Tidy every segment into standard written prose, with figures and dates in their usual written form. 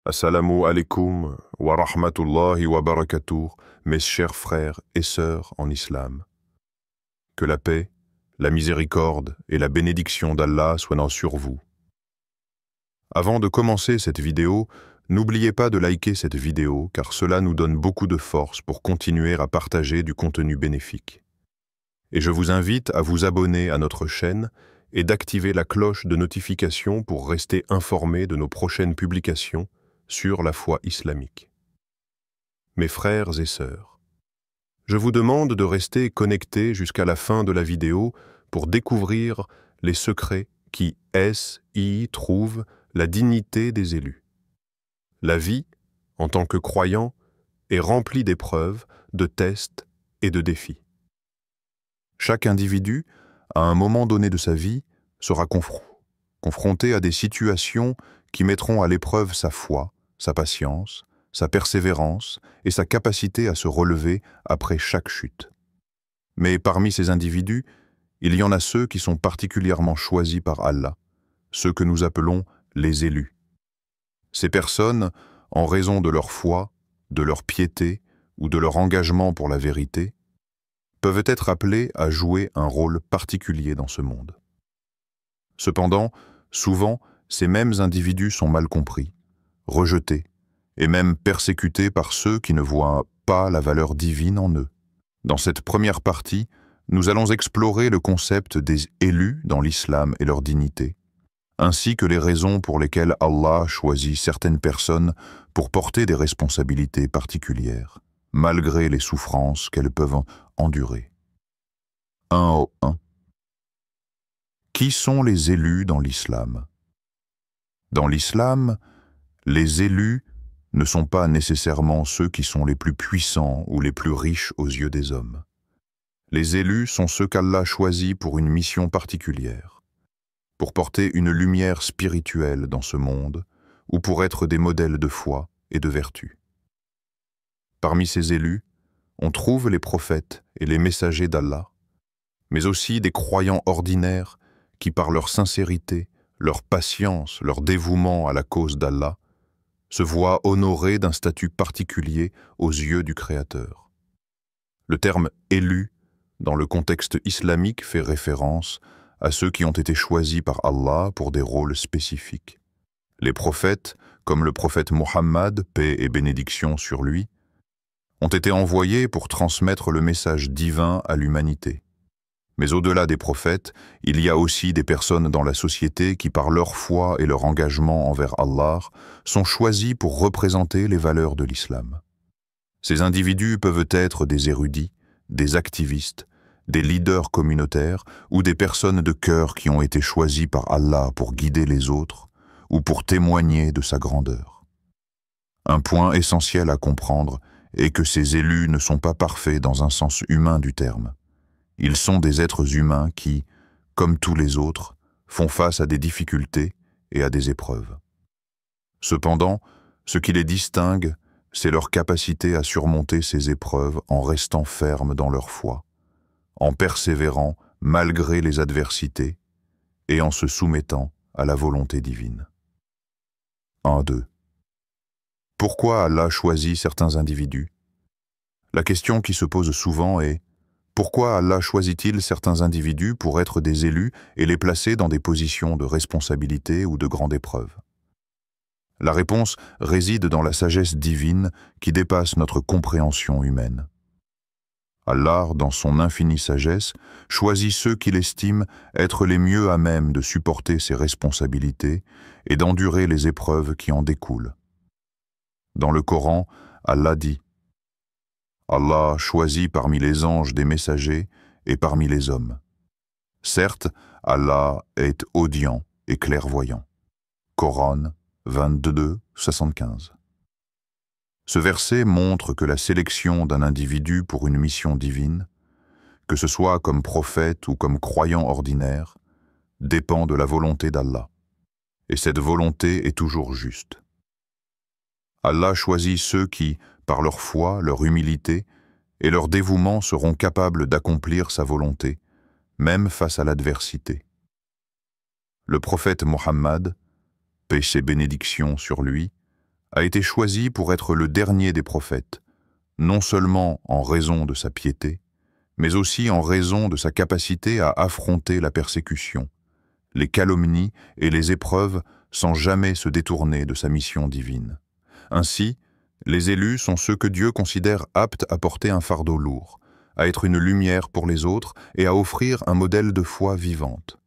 Assalamu alaikum wa rahmatullahi wa barakatuh, mes chers frères et sœurs en islam. Que la paix, la miséricorde et la bénédiction d'Allah soient sur vous. Avant de commencer cette vidéo, n'oubliez pas de liker cette vidéo car cela nous donne beaucoup de force pour continuer à partager du contenu bénéfique. Et je vous invite à vous abonner à notre chaîne et d'activer la cloche de notification pour rester informé de nos prochaines publications sur la foi islamique. Mes frères et sœurs, je vous demande de rester connectés jusqu'à la fin de la vidéo pour découvrir les secrets qui y trouvent la dignité des élus. La vie, en tant que croyant, est remplie d'épreuves, de tests et de défis. Chaque individu, à un moment donné de sa vie, sera confronté à des situations qui mettront à l'épreuve sa foi, sa patience, sa persévérance et sa capacité à se relever après chaque chute. Mais parmi ces individus, il y en a ceux qui sont particulièrement choisis par Allah, ceux que nous appelons les élus. Ces personnes, en raison de leur foi, de leur piété ou de leur engagement pour la vérité, peuvent être appelés à jouer un rôle particulier dans ce monde. Cependant, souvent, ces mêmes individus sont mal compris, rejetés et même persécutés par ceux qui ne voient pas la valeur divine en eux. Dans cette première partie, nous allons explorer le concept des élus dans l'islam et leur dignité, ainsi que les raisons pour lesquelles Allah choisit certaines personnes pour porter des responsabilités particulières, malgré les souffrances qu'elles peuvent endurer. 1.1. Qui sont les élus dans l'islam? Dans l'islam, les élus ne sont pas nécessairement ceux qui sont les plus puissants ou les plus riches aux yeux des hommes. Les élus sont ceux qu'Allah choisit pour une mission particulière, pour porter une lumière spirituelle dans ce monde ou pour être des modèles de foi et de vertu. Parmi ces élus, on trouve les prophètes et les messagers d'Allah, mais aussi des croyants ordinaires qui, par leur sincérité, leur patience, leur dévouement à la cause d'Allah, se voient honorés d'un statut particulier aux yeux du Créateur. Le terme « élu » dans le contexte islamique fait référence à ceux qui ont été choisis par Allah pour des rôles spécifiques. Les prophètes, comme le prophète Mohammed, paix et bénédiction sur lui, ont été envoyés pour transmettre le message divin à l'humanité. Mais au-delà des prophètes, il y a aussi des personnes dans la société qui, par leur foi et leur engagement envers Allah, sont choisis pour représenter les valeurs de l'islam. Ces individus peuvent être des érudits, des activistes, des leaders communautaires ou des personnes de cœur qui ont été choisis par Allah pour guider les autres ou pour témoigner de sa grandeur. Un point essentiel à comprendre est que ces élus ne sont pas parfaits dans un sens humain du terme. Ils sont des êtres humains qui, comme tous les autres, font face à des difficultés et à des épreuves. Cependant, ce qui les distingue, c'est leur capacité à surmonter ces épreuves en restant fermes dans leur foi, en persévérant malgré les adversités et en se soumettant à la volonté divine. 1.2. Pourquoi Allah choisit certains individus? La question qui se pose souvent est: pourquoi Allah choisit-il certains individus pour être des élus et les placer dans des positions de responsabilité ou de grande épreuve? La réponse réside dans la sagesse divine qui dépasse notre compréhension humaine. Allah, dans son infinie sagesse, choisit ceux qu'il estime être les mieux à même de supporter ces responsabilités et d'endurer les épreuves qui en découlent. Dans le Coran, Allah dit: Allah choisit parmi les anges des messagers et parmi les hommes. Certes, Allah est audient et clairvoyant. Coran 22:75. Ce verset montre que la sélection d'un individu pour une mission divine, que ce soit comme prophète ou comme croyant ordinaire, dépend de la volonté d'Allah. Et cette volonté est toujours juste. Allah choisit ceux qui, par leur foi, leur humilité et leur dévouement seront capables d'accomplir sa volonté, même face à l'adversité. Le prophète Mohammed, paix et bénédiction sur lui, a été choisi pour être le dernier des prophètes, non seulement en raison de sa piété, mais aussi en raison de sa capacité à affronter la persécution, les calomnies et les épreuves sans jamais se détourner de sa mission divine. Ainsi, les élus sont ceux que Dieu considère aptes à porter un fardeau lourd, à être une lumière pour les autres et à offrir un modèle de foi vivante.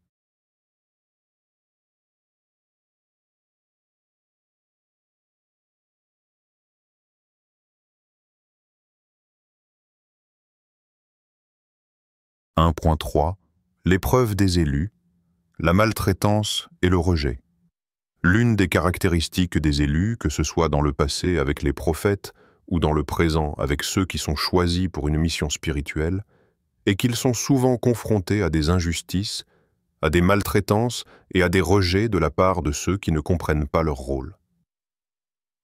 « 1.3 L'épreuve des élus, la maltraitance et le rejet. L'une des caractéristiques des élus, que ce soit dans le passé avec les prophètes ou dans le présent avec ceux qui sont choisis pour une mission spirituelle, est qu'ils sont souvent confrontés à des injustices, à des maltraitances et à des rejets de la part de ceux qui ne comprennent pas leur rôle.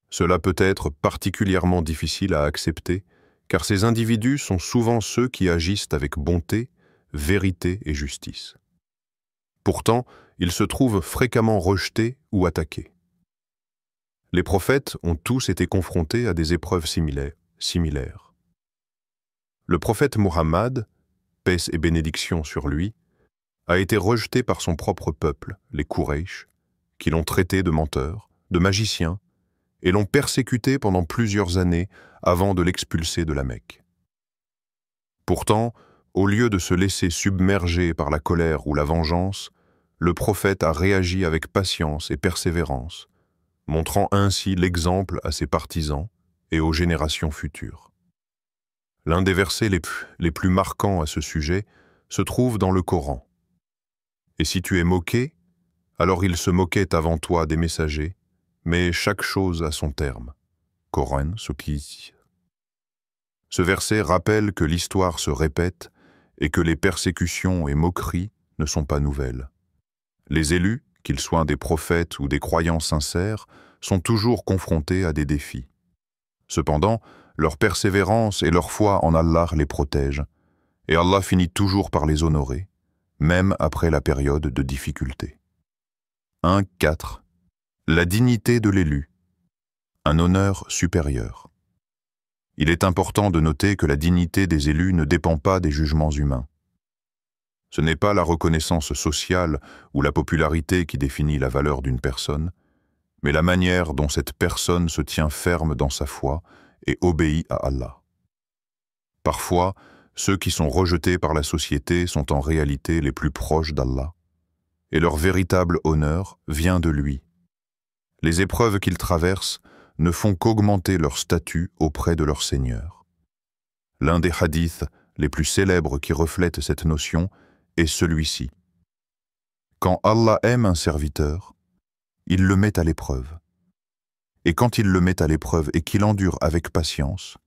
Cela peut être particulièrement difficile à accepter, car ces individus sont souvent ceux qui agissent avec bonté, vérité et justice. Pourtant, ils se trouvent fréquemment rejetés ou attaqués. Les prophètes ont tous été confrontés à des épreuves similaires. Le prophète Muhammad, paix et bénédiction sur lui, a été rejeté par son propre peuple, les Quraysh, qui l'ont traité de menteur, de magicien, et l'ont persécuté pendant plusieurs années avant de l'expulser de la Mecque. Pourtant, au lieu de se laisser submerger par la colère ou la vengeance, le prophète a réagi avec patience et persévérance, montrant ainsi l'exemple à ses partisans et aux générations futures. L'un des versets les plus marquants à ce sujet se trouve dans le Coran. « Et si tu es moqué, alors ils se moquaient avant toi des messagers, mais chaque chose a son terme. » Coran, ce qui dit. Ce verset rappelle que l'histoire se répète et que les persécutions et moqueries ne sont pas nouvelles. Les élus, qu'ils soient des prophètes ou des croyants sincères, sont toujours confrontés à des défis. Cependant, leur persévérance et leur foi en Allah les protègent, et Allah finit toujours par les honorer, même après la période de difficulté. 1.4 La dignité de l'élu, un honneur supérieur. Il est important de noter que la dignité des élus ne dépend pas des jugements humains. Ce n'est pas la reconnaissance sociale ou la popularité qui définit la valeur d'une personne, mais la manière dont cette personne se tient ferme dans sa foi et obéit à Allah. Parfois, ceux qui sont rejetés par la société sont en réalité les plus proches d'Allah, et leur véritable honneur vient de lui. Les épreuves qu'ils traversent ne font qu'augmenter leur statut auprès de leur Seigneur. L'un des hadiths les plus célèbres qui reflètent cette notion est celui-ci. Quand Allah aime un serviteur, il le met à l'épreuve. Et quand il le met à l'épreuve et qu'il endure avec patience,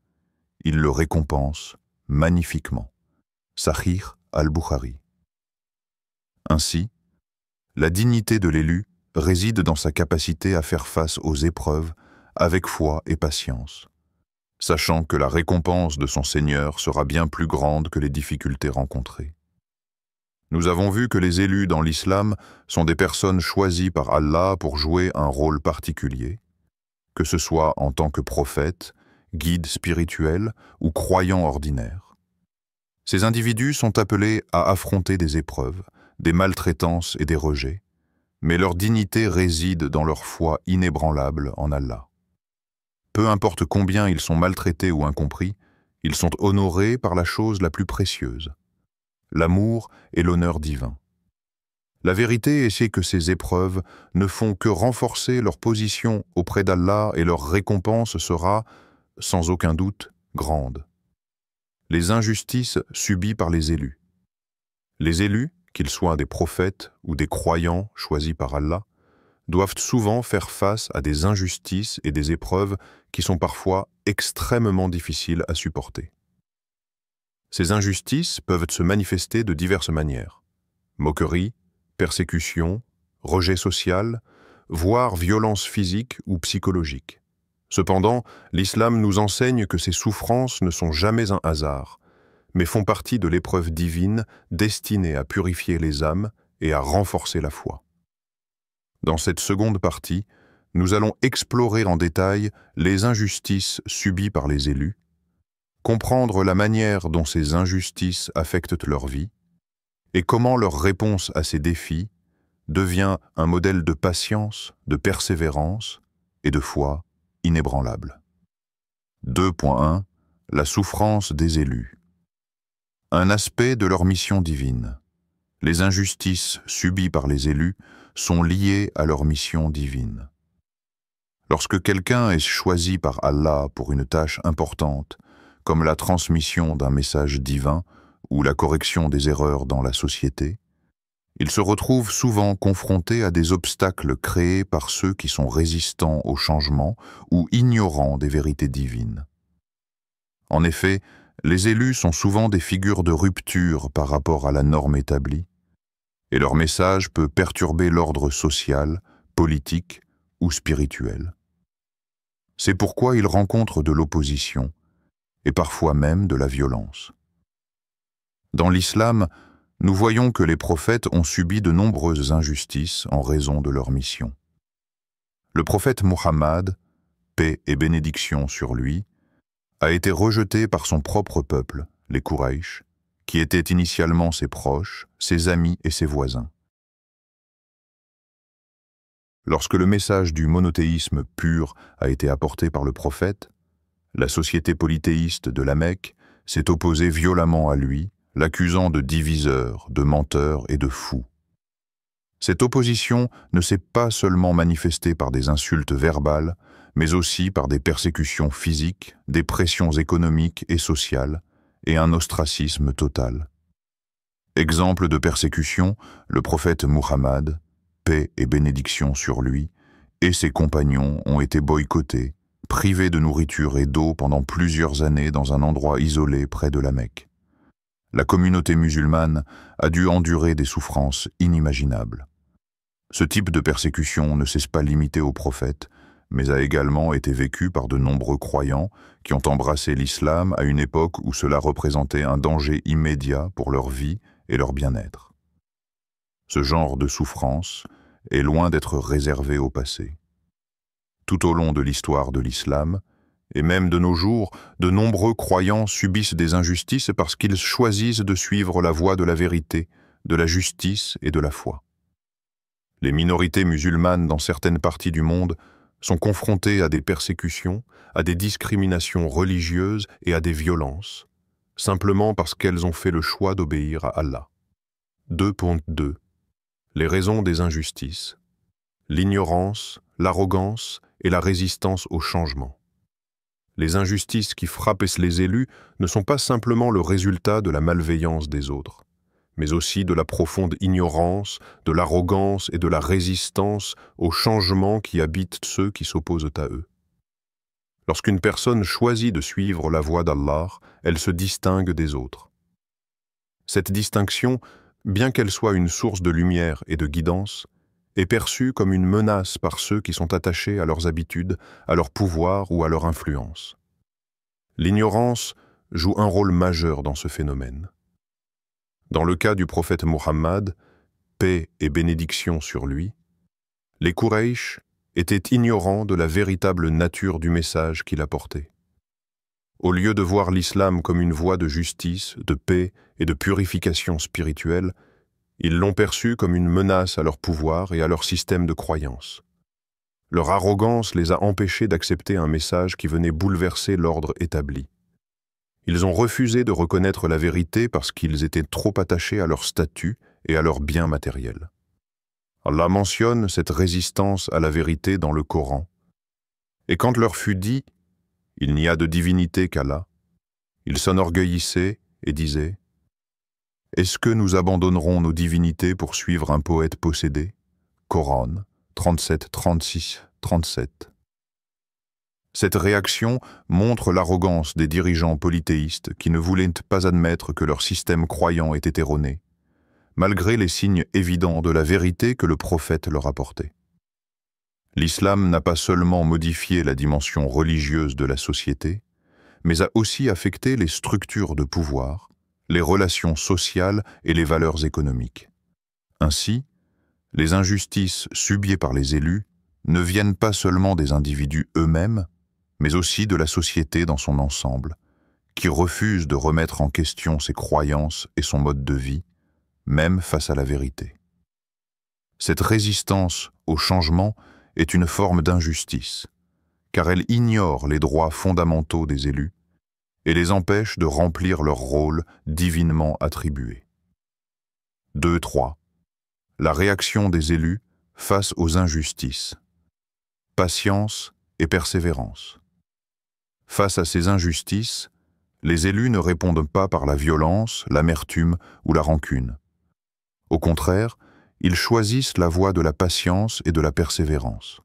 il le récompense magnifiquement. Sahih al-Bukhari. Ainsi, la dignité de l'élu réside dans sa capacité à faire face aux épreuves avec foi et patience, sachant que la récompense de son Seigneur sera bien plus grande que les difficultés rencontrées. Nous avons vu que les élus dans l'islam sont des personnes choisies par Allah pour jouer un rôle particulier, que ce soit en tant que prophète, guide spirituel ou croyant ordinaire. Ces individus sont appelés à affronter des épreuves, des maltraitances et des rejets, mais leur dignité réside dans leur foi inébranlable en Allah. Peu importe combien ils sont maltraités ou incompris, ils sont honorés par la chose la plus précieuse, l'amour et l'honneur divin. La vérité est que ces épreuves ne font que renforcer leur position auprès d'Allah et leur récompense sera, sans aucun doute, grande. Les injustices subies par les élus. Les élus, qu'ils soient des prophètes ou des croyants choisis par Allah, doivent souvent faire face à des injustices et des épreuves qui sont parfois extrêmement difficiles à supporter. Ces injustices peuvent se manifester de diverses manières. Moquerie, persécution, rejet social, voire violence physique ou psychologique. Cependant, l'islam nous enseigne que ces souffrances ne sont jamais un hasard, mais font partie de l'épreuve divine destinée à purifier les âmes et à renforcer la foi. Dans cette seconde partie, nous allons explorer en détail les injustices subies par les élus, comprendre la manière dont ces injustices affectent leur vie et comment leur réponse à ces défis devient un modèle de patience, de persévérance et de foi inébranlable. 2.1 La souffrance des élus. Un aspect de leur mission divine. Les injustices subies par les élus sont liées à leur mission divine. Lorsque quelqu'un est choisi par Allah pour une tâche importante, comme la transmission d'un message divin ou la correction des erreurs dans la société, il se retrouve souvent confronté à des obstacles créés par ceux qui sont résistants au changement ou ignorants des vérités divines. En effet, les élus sont souvent des figures de rupture par rapport à la norme établie, et leur message peut perturber l'ordre social, politique ou spirituel. C'est pourquoi ils rencontrent de l'opposition, et parfois même de la violence. Dans l'islam, nous voyons que les prophètes ont subi de nombreuses injustices en raison de leur mission. Le prophète Muhammad, paix et bénédiction sur lui, a été rejeté par son propre peuple, les Quraysh, qui étaient initialement ses proches, ses amis et ses voisins. Lorsque le message du monothéisme pur a été apporté par le prophète, la société polythéiste de la Mecque s'est opposée violemment à lui, l'accusant de diviseur, de menteur et de fou. Cette opposition ne s'est pas seulement manifestée par des insultes verbales, mais aussi par des persécutions physiques, des pressions économiques et sociales, et un ostracisme total. Exemple de persécution, le prophète Muhammad, paix et bénédiction sur lui, et ses compagnons ont été boycottés, privés de nourriture et d'eau pendant plusieurs années dans un endroit isolé près de la Mecque. La communauté musulmane a dû endurer des souffrances inimaginables. Ce type de persécution ne s'est pas limité aux prophètes, mais a également été vécu par de nombreux croyants qui ont embrassé l'islam à une époque où cela représentait un danger immédiat pour leur vie et leur bien-être. Ce genre de souffrance est loin d'être réservé au passé. Tout au long de l'histoire de l'islam, et même de nos jours, de nombreux croyants subissent des injustices parce qu'ils choisissent de suivre la voie de la vérité, de la justice et de la foi. Les minorités musulmanes dans certaines parties du monde sont confrontées à des persécutions, à des discriminations religieuses et à des violences, simplement parce qu'elles ont fait le choix d'obéir à Allah. 2.2 Les raisons des injustices. L'ignorance, l'arrogance et la résistance au changement. Les injustices qui frappent les élus ne sont pas simplement le résultat de la malveillance des autres, mais aussi de la profonde ignorance, de l'arrogance et de la résistance au changement qui habitent ceux qui s'opposent à eux. Lorsqu'une personne choisit de suivre la voie d'Allah, elle se distingue des autres. Cette distinction, bien qu'elle soit une source de lumière et de guidance, est perçue comme une menace par ceux qui sont attachés à leurs habitudes, à leur pouvoir ou à leur influence. L'ignorance joue un rôle majeur dans ce phénomène. Dans le cas du prophète Muhammad, paix et bénédiction sur lui, les Quraysh étaient ignorants de la véritable nature du message qu'il apportait. Au lieu de voir l'islam comme une voie de justice, de paix et de purification spirituelle, ils l'ont perçu comme une menace à leur pouvoir et à leur système de croyance. Leur arrogance les a empêchés d'accepter un message qui venait bouleverser l'ordre établi. Ils ont refusé de reconnaître la vérité parce qu'ils étaient trop attachés à leur statut et à leurs biens matériels. Allah mentionne cette résistance à la vérité dans le Coran. Et quand leur fut dit « Il n'y a de divinité qu'Allah », ils s'enorgueillissaient et disaient « Est-ce que nous abandonnerons nos divinités pour suivre un poète possédé » Coran 37, 36, 37. Cette réaction montre l'arrogance des dirigeants polythéistes qui ne voulaient pas admettre que leur système croyant était erroné, malgré les signes évidents de la vérité que le prophète leur apportait. L'islam n'a pas seulement modifié la dimension religieuse de la société, mais a aussi affecté les structures de pouvoir, les relations sociales et les valeurs économiques. Ainsi, les injustices subies par les élus ne viennent pas seulement des individus eux-mêmes, mais aussi de la société dans son ensemble, qui refuse de remettre en question ses croyances et son mode de vie, même face à la vérité. Cette résistance au changement est une forme d'injustice, car elle ignore les droits fondamentaux des élus et les empêche de remplir leur rôle divinement attribué. 2.3. La réaction des élus face aux injustices. Patience et persévérance. Face à ces injustices, les élus ne répondent pas par la violence, l'amertume ou la rancune. Au contraire, ils choisissent la voie de la patience et de la persévérance.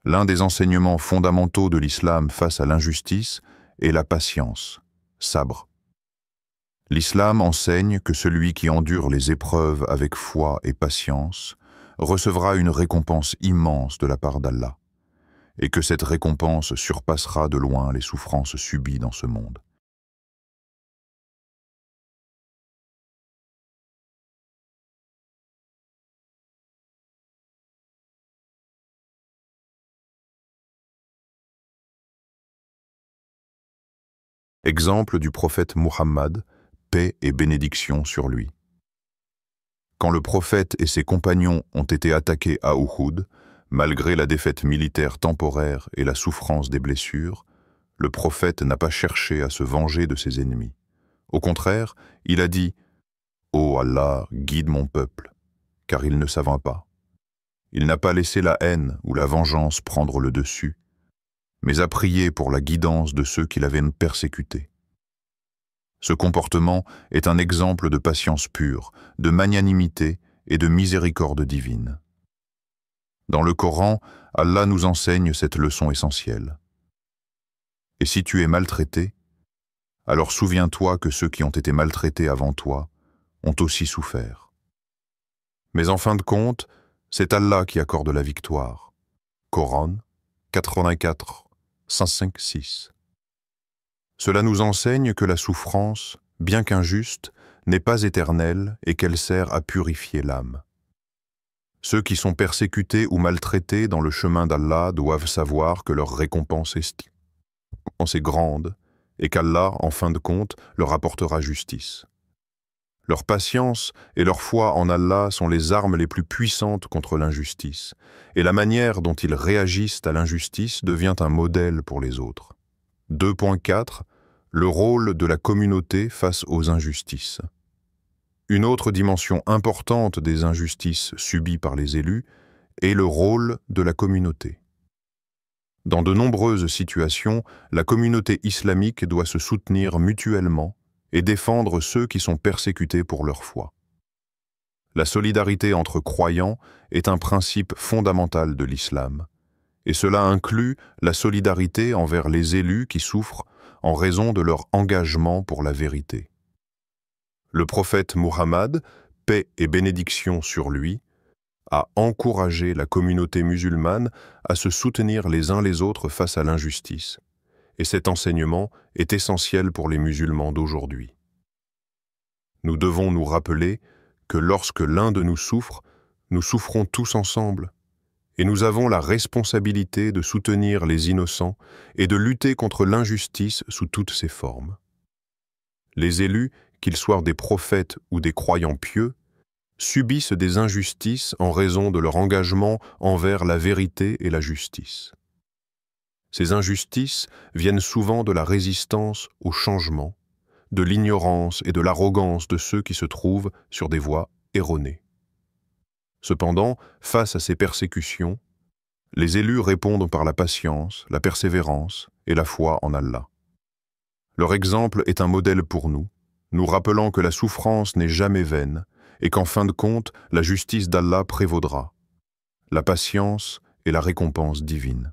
L'un des enseignements fondamentaux de l'islam face à l'injustice est la patience, sabr. L'islam enseigne que celui qui endure les épreuves avec foi et patience recevra une récompense immense de la part d'Allah, et que cette récompense surpassera de loin les souffrances subies dans ce monde. Exemple du prophète Muhammad, paix et bénédiction sur lui. Quand le prophète et ses compagnons ont été attaqués à Uhud, malgré la défaite militaire temporaire et la souffrance des blessures, le prophète n'a pas cherché à se venger de ses ennemis. Au contraire, il a dit « Ô Allah, guide mon peuple, car il ne savent pas. » Il n'a pas laissé la haine ou la vengeance prendre le dessus, mais a prié pour la guidance de ceux qui l'avaient persécuté. Ce comportement est un exemple de patience pure, de magnanimité et de miséricorde divine. Dans le Coran, Allah nous enseigne cette leçon essentielle. Et si tu es maltraité, alors souviens-toi que ceux qui ont été maltraités avant toi ont aussi souffert. Mais en fin de compte, c'est Allah qui accorde la victoire. Coran 84, 5-6. Cela nous enseigne que la souffrance, bien qu'injuste, n'est pas éternelle et qu'elle sert à purifier l'âme. Ceux qui sont persécutés ou maltraités dans le chemin d'Allah doivent savoir que leur récompense est grande et qu'Allah, en fin de compte, leur apportera justice. Leur patience et leur foi en Allah sont les armes les plus puissantes contre l'injustice, et la manière dont ils réagissent à l'injustice devient un modèle pour les autres. 2.4. Le rôle de la communauté face aux injustices. Une autre dimension importante des injustices subies par les élus est le rôle de la communauté. Dans de nombreuses situations, la communauté islamique doit se soutenir mutuellement et défendre ceux qui sont persécutés pour leur foi. La solidarité entre croyants est un principe fondamental de l'islam, et cela inclut la solidarité envers les élus qui souffrent en raison de leur engagement pour la vérité. Le prophète Muhammad, paix et bénédiction sur lui, a encouragé la communauté musulmane à se soutenir les uns les autres face à l'injustice, et cet enseignement est essentiel pour les musulmans d'aujourd'hui. Nous devons nous rappeler que lorsque l'un de nous souffre, nous souffrons tous ensemble, et nous avons la responsabilité de soutenir les innocents et de lutter contre l'injustice sous toutes ses formes. Les élus, qu'ils soient des prophètes ou des croyants pieux, subissent des injustices en raison de leur engagement envers la vérité et la justice. Ces injustices viennent souvent de la résistance au changement, de l'ignorance et de l'arrogance de ceux qui se trouvent sur des voies erronées. Cependant, face à ces persécutions, les élus répondent par la patience, la persévérance et la foi en Allah. Leur exemple est un modèle pour nous, nous rappelant que la souffrance n'est jamais vaine et qu'en fin de compte, la justice d'Allah prévaudra. La patience est la récompense divine.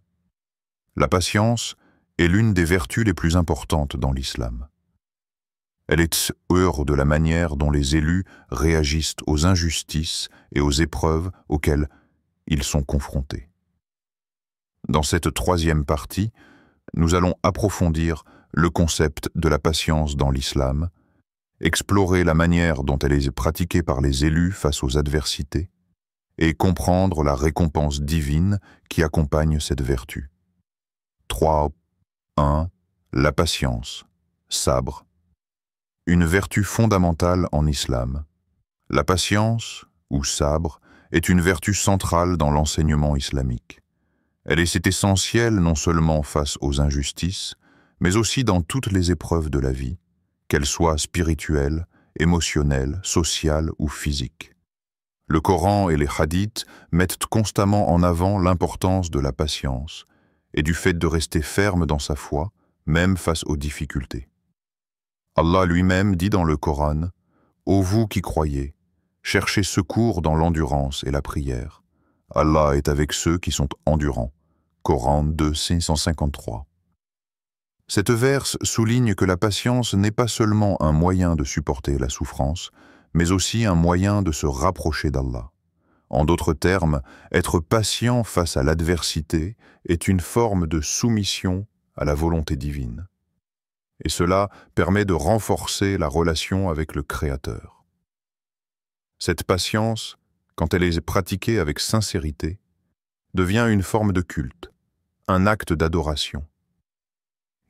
La patience est l'une des vertus les plus importantes dans l'islam. Elle est heureuse de la manière dont les élus réagissent aux injustices et aux épreuves auxquelles ils sont confrontés. Dans cette troisième partie, nous allons approfondir le concept de la patience dans l'islam, explorer la manière dont elle est pratiquée par les élus face aux adversités, et comprendre la récompense divine qui accompagne cette vertu. 3.1. La patience, sabre. Une vertu fondamentale en islam. La patience, ou sabre, est une vertu centrale dans l'enseignement islamique. Elle est essentielle non seulement face aux injustices, mais aussi dans toutes les épreuves de la vie, qu'elles soient spirituelles, émotionnelles, sociales ou physiques. Le Coran et les hadiths mettent constamment en avant l'importance de la patience et du fait de rester ferme dans sa foi, même face aux difficultés. Allah lui-même dit dans le Coran « Ô vous qui croyez, cherchez secours dans l'endurance et la prière. Allah est avec ceux qui sont endurants. » Coran 2:653. Cette verse souligne que la patience n'est pas seulement un moyen de supporter la souffrance, mais aussi un moyen de se rapprocher d'Allah. En d'autres termes, être patient face à l'adversité est une forme de soumission à la volonté divine. Et cela permet de renforcer la relation avec le Créateur. Cette patience, quand elle est pratiquée avec sincérité, devient une forme de culte, un acte d'adoration.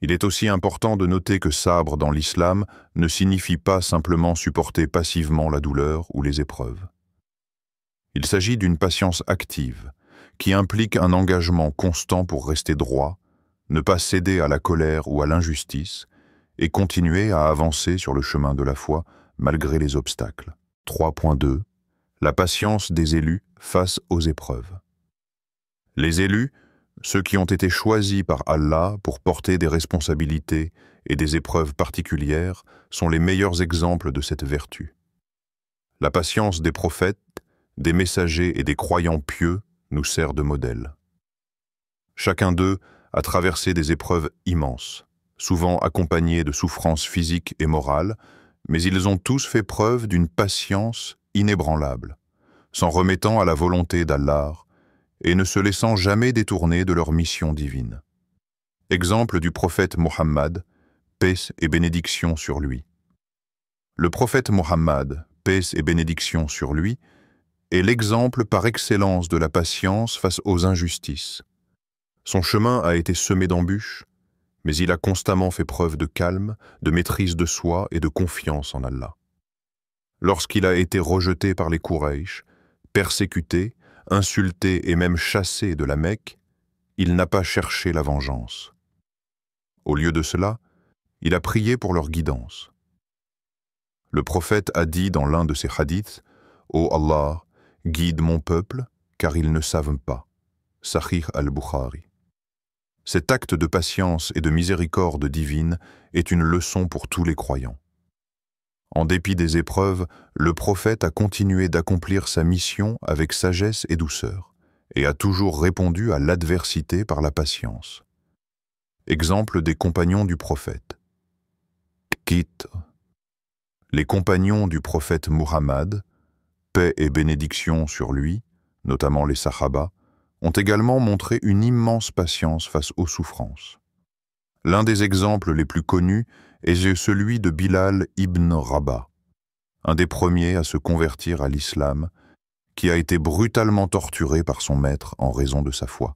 Il est aussi important de noter que sabre dans l'islam ne signifie pas simplement supporter passivement la douleur ou les épreuves. Il s'agit d'une patience active, qui implique un engagement constant pour rester droit, ne pas céder à la colère ou à l'injustice, et continuer à avancer sur le chemin de la foi malgré les obstacles. 3.2. La patience des élus face aux épreuves. Les élus, ceux qui ont été choisis par Allah pour porter des responsabilités et des épreuves particulières, sont les meilleurs exemples de cette vertu. La patience des prophètes, des messagers et des croyants pieux nous sert de modèle. Chacun d'eux a traversé des épreuves immenses, souvent accompagnées de souffrances physiques et morales, mais ils ont tous fait preuve d'une patience inébranlable, s'en remettant à la volonté d'Allah et ne se laissant jamais détourner de leur mission divine. Exemple du prophète Mohammed, paix et bénédiction sur lui. Le prophète Mohammed, paix et bénédiction sur lui, est l'exemple par excellence de la patience face aux injustices. Son chemin a été semé d'embûches, mais il a constamment fait preuve de calme, de maîtrise de soi et de confiance en Allah. Lorsqu'il a été rejeté par les Quraysh, persécuté, insulté et même chassé de la Mecque, il n'a pas cherché la vengeance. Au lieu de cela, il a prié pour leur guidance. Le prophète a dit dans l'un de ses hadiths « Ô Allah, guide mon peuple, car ils ne savent pas. » Sahih al-Bukhari. Cet acte de patience et de miséricorde divine est une leçon pour tous les croyants. En dépit des épreuves, le prophète a continué d'accomplir sa mission avec sagesse et douceur, et a toujours répondu à l'adversité par la patience. Exemple des compagnons du prophète. Quitte. Les compagnons du prophète Muhammad, paix et bénédiction sur lui, notamment les Sahaba, ont également montré une immense patience face aux souffrances. L'un des exemples les plus connus est celui de Bilal ibn Rabah, un des premiers à se convertir à l'islam, qui a été brutalement torturé par son maître en raison de sa foi.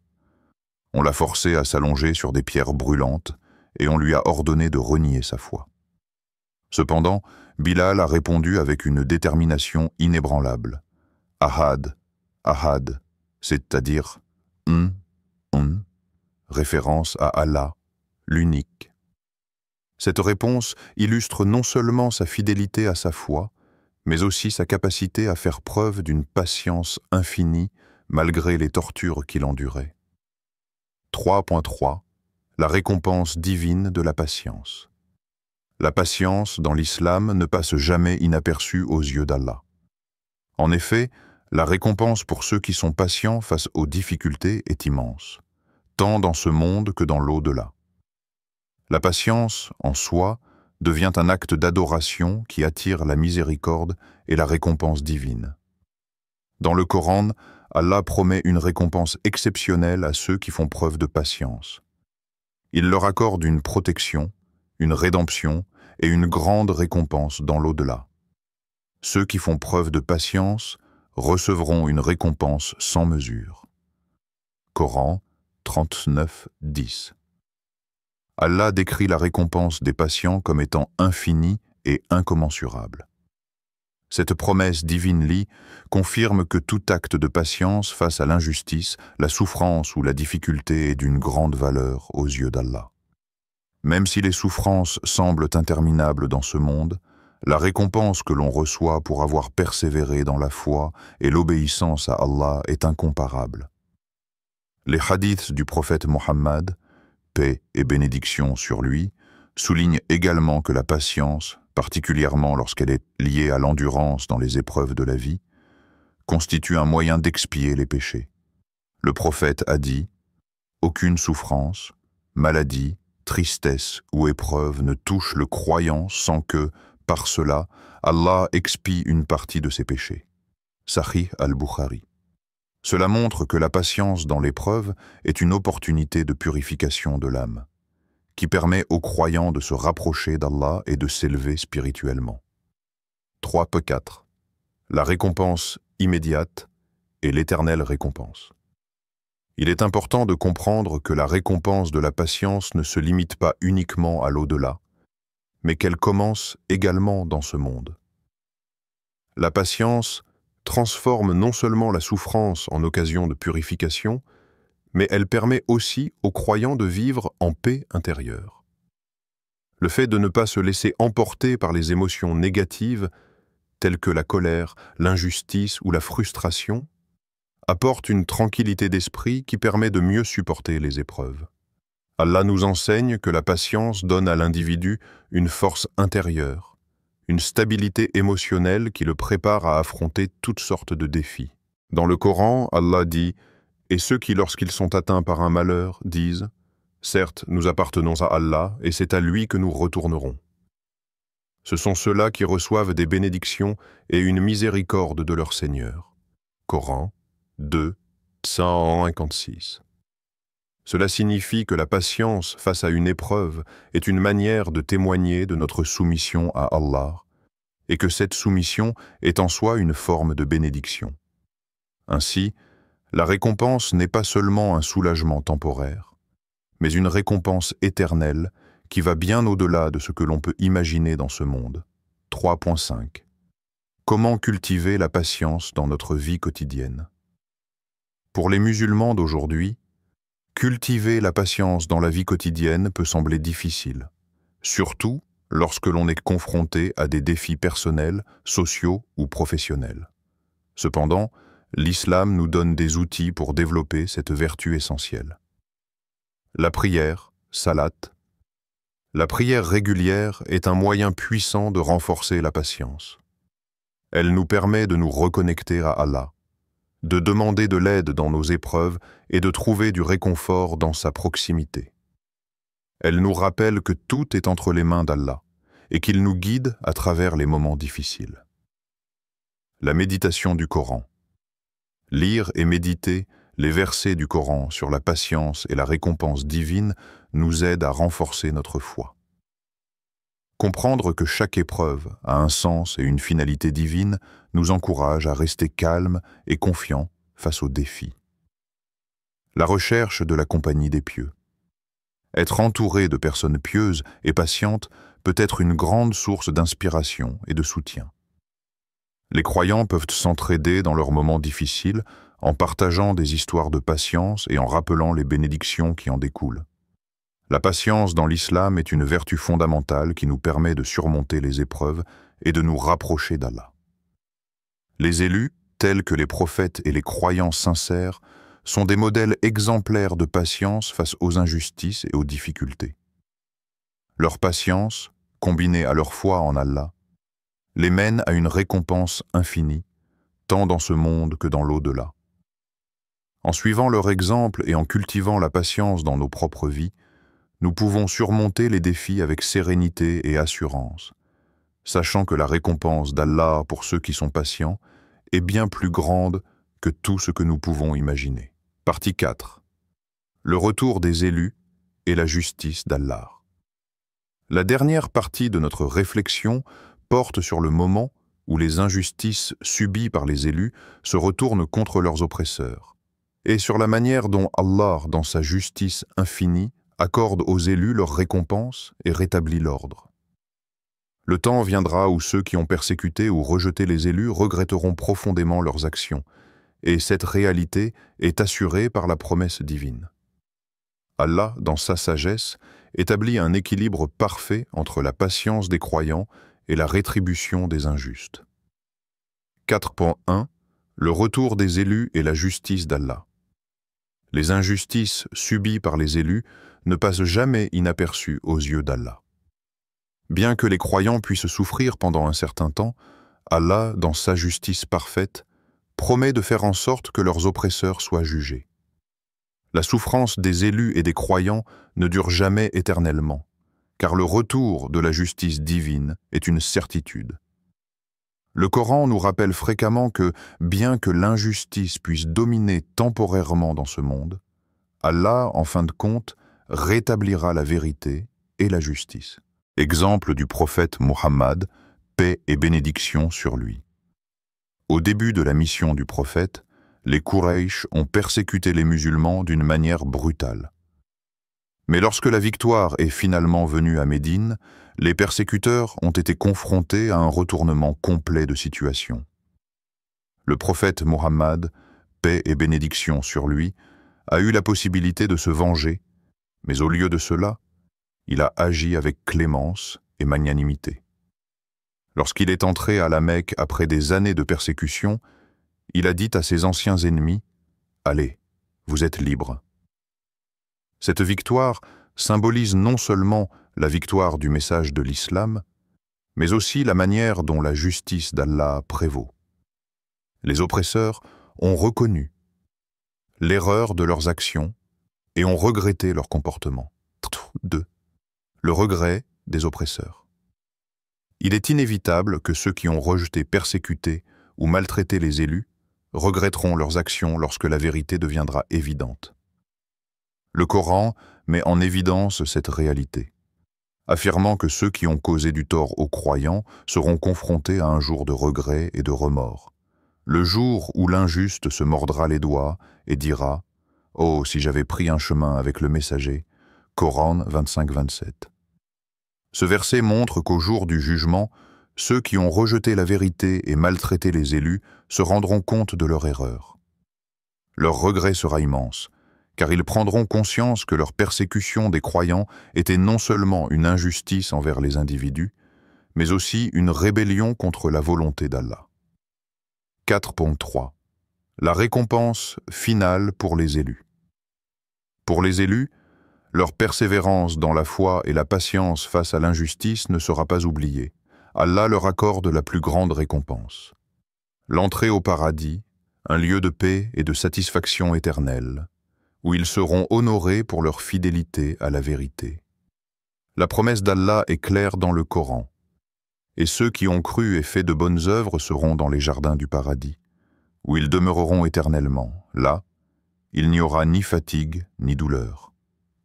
On l'a forcé à s'allonger sur des pierres brûlantes et on lui a ordonné de renier sa foi. Cependant, Bilal a répondu avec une détermination inébranlable. « Ahad, Ahad », c'est-à-dire référence à Allah, l'unique. Cette réponse illustre non seulement sa fidélité à sa foi, mais aussi sa capacité à faire preuve d'une patience infinie malgré les tortures qu'il endurait. 3.3. La récompense divine de la patience. La patience dans l'islam ne passe jamais inaperçue aux yeux d'Allah. En effet, la récompense pour ceux qui sont patients face aux difficultés est immense, tant dans ce monde que dans l'au-delà. La patience, en soi, devient un acte d'adoration qui attire la miséricorde et la récompense divine. Dans le Coran, Allah promet une récompense exceptionnelle à ceux qui font preuve de patience. Il leur accorde une protection, une rédemption et une grande récompense dans l'au-delà. Ceux qui font preuve de patience recevront une récompense sans mesure. Coran 39, 10. Allah décrit la récompense des patients comme étant infinie et incommensurable. Cette promesse divine confirme que tout acte de patience face à l'injustice, la souffrance ou la difficulté est d'une grande valeur aux yeux d'Allah. Même si les souffrances semblent interminables dans ce monde, la récompense que l'on reçoit pour avoir persévéré dans la foi et l'obéissance à Allah est incomparable. Les hadiths du prophète Mohammed, paix et bénédiction sur lui, soulignent également que la patience, particulièrement lorsqu'elle est liée à l'endurance dans les épreuves de la vie, constitue un moyen d'expier les péchés. Le prophète a dit « Aucune souffrance, maladie, tristesse ou épreuve ne touche le croyant sans que, par cela, Allah expie une partie de ses péchés. » Sahih al-Bukhari. Cela montre que la patience dans l'épreuve est une opportunité de purification de l'âme, qui permet aux croyants de se rapprocher d'Allah et de s'élever spirituellement. 3.4. La récompense immédiate et l'éternelle récompense. Il est important de comprendre que la récompense de la patience ne se limite pas uniquement à l'au-delà, mais qu'elle commence également dans ce monde. La patience transforme non seulement la souffrance en occasion de purification, mais elle permet aussi aux croyants de vivre en paix intérieure. Le fait de ne pas se laisser emporter par les émotions négatives, telles que la colère, l'injustice ou la frustration, apporte une tranquillité d'esprit qui permet de mieux supporter les épreuves. Allah nous enseigne que la patience donne à l'individu une force intérieure, une stabilité émotionnelle qui le prépare à affronter toutes sortes de défis. Dans le Coran, Allah dit « Et ceux qui, lorsqu'ils sont atteints par un malheur, disent « Certes, nous appartenons à Allah, et c'est à lui que nous retournerons. » Ce sont ceux-là qui reçoivent des bénédictions et une miséricorde de leur Seigneur. Coran 2, 156. Cela signifie que la patience face à une épreuve est une manière de témoigner de notre soumission à Allah, et que cette soumission est en soi une forme de bénédiction. Ainsi, la récompense n'est pas seulement un soulagement temporaire, mais une récompense éternelle qui va bien au-delà de ce que l'on peut imaginer dans ce monde. 3.5. Comment cultiver la patience dans notre vie quotidienne? Pour les musulmans d'aujourd'hui, cultiver la patience dans la vie quotidienne peut sembler difficile, surtout lorsque l'on est confronté à des défis personnels, sociaux ou professionnels. Cependant, l'islam nous donne des outils pour développer cette vertu essentielle. La prière, salat. La prière régulière est un moyen puissant de renforcer la patience. Elle nous permet de nous reconnecter à Allah, de demander de l'aide dans nos épreuves et de trouver du réconfort dans sa proximité. Elle nous rappelle que tout est entre les mains d'Allah et qu'il nous guide à travers les moments difficiles. La méditation du Coran. Lire et méditer les versets du Coran sur la patience et la récompense divine nous aide à renforcer notre foi. Comprendre que chaque épreuve a un sens et une finalité divine nous encourage à rester calmes et confiants face aux défis. La recherche de la compagnie des pieux. Être entouré de personnes pieuses et patientes peut être une grande source d'inspiration et de soutien. Les croyants peuvent s'entraider dans leurs moments difficiles en partageant des histoires de patience et en rappelant les bénédictions qui en découlent. La patience dans l'islam est une vertu fondamentale qui nous permet de surmonter les épreuves et de nous rapprocher d'Allah. Les élus, tels que les prophètes et les croyants sincères, sont des modèles exemplaires de patience face aux injustices et aux difficultés. Leur patience, combinée à leur foi en Allah, les mène à une récompense infinie, tant dans ce monde que dans l'au-delà. En suivant leur exemple et en cultivant la patience dans nos propres vies, nous pouvons surmonter les défis avec sérénité et assurance, sachant que la récompense d'Allah pour ceux qui sont patients est bien plus grande que tout ce que nous pouvons imaginer. Partie 4. Le retour des élus et la justice d'Allah. La dernière partie de notre réflexion porte sur le moment où les injustices subies par les élus se retournent contre leurs oppresseurs, et sur la manière dont Allah, dans sa justice infinie, accorde aux élus leur récompense et rétablit l'ordre. Le temps viendra où ceux qui ont persécuté ou rejeté les élus regretteront profondément leurs actions, et cette réalité est assurée par la promesse divine. Allah, dans sa sagesse, établit un équilibre parfait entre la patience des croyants et la rétribution des injustes. 4.1 Le retour des élus et la justice d'Allah. Les injustices subies par les élus ne passent jamais inaperçues aux yeux d'Allah. Bien que les croyants puissent souffrir pendant un certain temps, Allah, dans sa justice parfaite, promet de faire en sorte que leurs oppresseurs soient jugés. La souffrance des élus et des croyants ne dure jamais éternellement, car le retour de la justice divine est une certitude. Le Coran nous rappelle fréquemment que, bien que l'injustice puisse dominer temporairement dans ce monde, Allah, en fin de compte, rétablira la vérité et la justice. Exemple du prophète Muhammad, paix et bénédiction sur lui. Au début de la mission du prophète, les Quraysh ont persécuté les musulmans d'une manière brutale. Mais lorsque la victoire est finalement venue à Médine, les persécuteurs ont été confrontés à un retournement complet de situation. Le prophète Muhammad, paix et bénédiction sur lui, a eu la possibilité de se venger, mais au lieu de cela, il a agi avec clémence et magnanimité. Lorsqu'il est entré à la Mecque après des années de persécution, il a dit à ses anciens ennemis « Allez, vous êtes libres ». Cette victoire symbolise non seulement la victoire du message de l'islam, mais aussi la manière dont la justice d'Allah prévaut. Les oppresseurs ont reconnu l'erreur de leurs actions et ont regretté leur comportement. 2. Le regret des oppresseurs. Il est inévitable que ceux qui ont rejeté, persécuté ou maltraité les élus regretteront leurs actions lorsque la vérité deviendra évidente. Le Coran met en évidence cette réalité, affirmant que ceux qui ont causé du tort aux croyants seront confrontés à un jour de regret et de remords, le jour où l'injuste se mordra les doigts et dira « Oh, si j'avais pris un chemin avec le messager » Coran 25-27. Ce verset montre qu'au jour du jugement, ceux qui ont rejeté la vérité et maltraité les élus se rendront compte de leur erreur. Leur regret sera immense, car ils prendront conscience que leur persécution des croyants était non seulement une injustice envers les individus, mais aussi une rébellion contre la volonté d'Allah. 4.3 La récompense finale pour les élus. Pour les élus, leur persévérance dans la foi et la patience face à l'injustice ne sera pas oubliée. Allah leur accorde la plus grande récompense. L'entrée au paradis, un lieu de paix et de satisfaction éternelle, où ils seront honorés pour leur fidélité à la vérité. La promesse d'Allah est claire dans le Coran, et ceux qui ont cru et fait de bonnes œuvres seront dans les jardins du paradis, où ils demeureront éternellement. Là, il n'y aura ni fatigue ni douleur.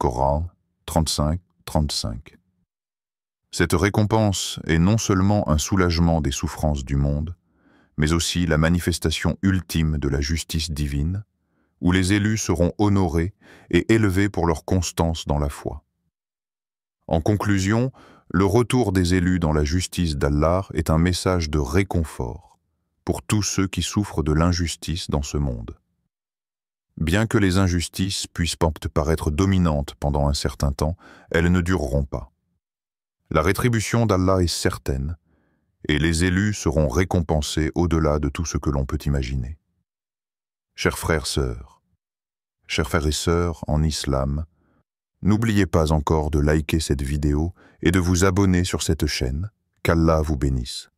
Coran 35-35. Cette récompense est non seulement un soulagement des souffrances du monde, mais aussi la manifestation ultime de la justice divine, où les élus seront honorés et élevés pour leur constance dans la foi. En conclusion, le retour des élus dans la justice d'Allah est un message de réconfort pour tous ceux qui souffrent de l'injustice dans ce monde. Bien que les injustices puissent paraître dominantes pendant un certain temps, elles ne dureront pas. La rétribution d'Allah est certaine, et les élus seront récompensés au-delà de tout ce que l'on peut imaginer. Chers frères et sœurs en islam, n'oubliez pas encore de liker cette vidéo et de vous abonner sur cette chaîne. Qu'Allah vous bénisse.